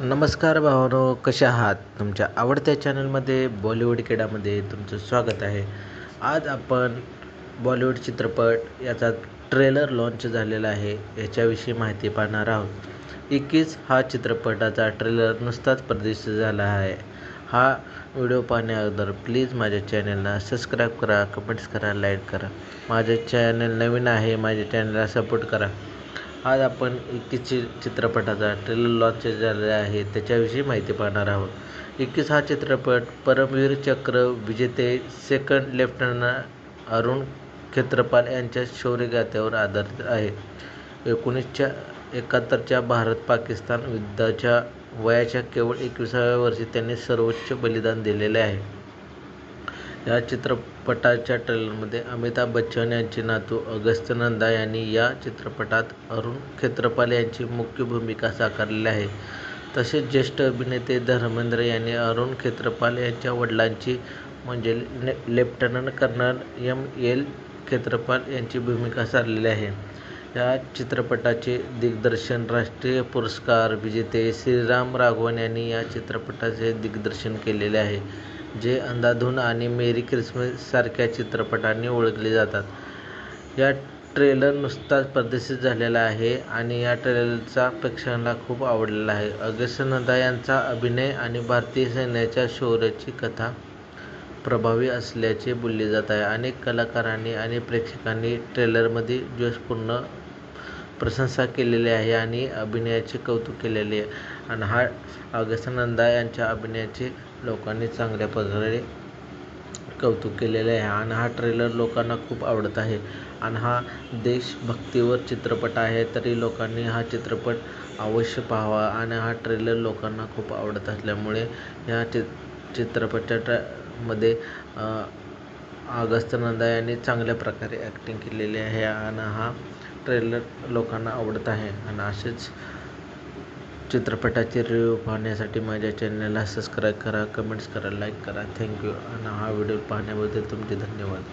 नमस्कार भावानो, कसे आहात? तुमच्या आवडत्या चॅनलमध्ये बॉलिवूड किडामध्ये तुमचं स्वागत आहे. आज आपण बॉलिवूड चित्रपट याचा ट्रेलर लॉन्च झालेला आहे याच्याविषयी माहिती पाहणार आहोत. 21 हा चित्रपटाचा ट्रेलर नुसताच प्रदर्शित झाला आहे. हा व्हिडिओ पाहण्याअगोदर प्लीज माझ्या चॅनलला सबस्क्राईब करा, कमेंट्स करा, लाईक करा. माझे चॅनल नवीन आहे, माझ्या चॅनलला सपोर्ट करा. आज आपण 21 चित्रपटाचा ट्रेलर लॉन्च झालेला आहे त्याच्याविषयी माहिती पाहणार आहोत. 21 हा चित्रपट परमवीर चक्र विजेते सेकंड लेफ्टनंट अरुण खेत्रपाल यांच्या शौर्यगाथेवर आधारित आहे. 1971च्या भारत-पाकिस्तान युद्धाच्या वयाच्या केवळ 21व्या वर्षी त्यांनी सर्वोच्च बलिदान दिलेले आहे. या चित्रपटाच्या ट्रेलरमध्ये अमिताभ बच्चन यांचे नातू अगस्त्य नंदा यांनी या चित्रपटात अरुण खेत्रपाल यांची मुख्य भूमिका साकारलेली आहे. तसेच ज्येष्ठ अभिनेते धर्मेंद्र यांनी अरुण खेत्रपाल यांच्या वडिलांची म्हणजे लेफ्टनंट कर्नल एम. खेत्रपाल यांची भूमिका साकारलेली आहे. या चित्रपटाचे दिग्दर्शन राष्ट्रीय पुरस्कार विजेते श्रीराम राघवन यांनी या चित्रपटाचे दिग्दर्शन केलेले आहे, जे अंधाधुन आणि मेरी क्रिसमस सारख्या चित्रपटांनी ओळखले जातात. या ट्रेलर नुसताच प्रदर्शित झालेला आहे आणि या ट्रेलरचा प्रेक्षकांना खूप आवडलेला आहे. अगस्त्य नंदा यांचा अभिनय आणि भारतीय सैन्याच्या शौर्याची कथा प्रभावी असल्याचे बोलले जात आहे. अनेक कलाकारांनी आणि प्रेक्षकांनी ट्रेलरमध्ये जोशपूर्ण प्रशंसा केलेली आहे आणि अभिनयाचे कौतुक केलेले आहे. आणि हा अगस्त्य नंदा यांच्या अभिनयाचे लोकांनी चांगल्या प्रकारे कौतुक केलेले आहे आणि हा ट्रेलर लोकांना खूप आवडत आहे. आणि हा देशभक्तीवर चित्रपट आहे, तरी लोकांनी हा चित्रपट अवश्य पाहावा आणि हा ट्रेलर लोकांना खूप आवडत असल्यामुळे या चित्रपटाच्या मध्ये अगस्त्य नंदा यांनी चांगल्या प्रकारे ॲक्टिंग केलेली आहे आणि हा ट्रेलर लोकांना आवडत आहे. आणि असेच चित्रपटाचे रिव्ह्यू पाहण्यासाठी माझ्या चॅनलला सबस्क्राईब करा, कमेंट्स करा, लाईक करा. थँक्यू. आणि हा व्हिडिओ पाहण्याबद्दल तुमचे धन्यवाद.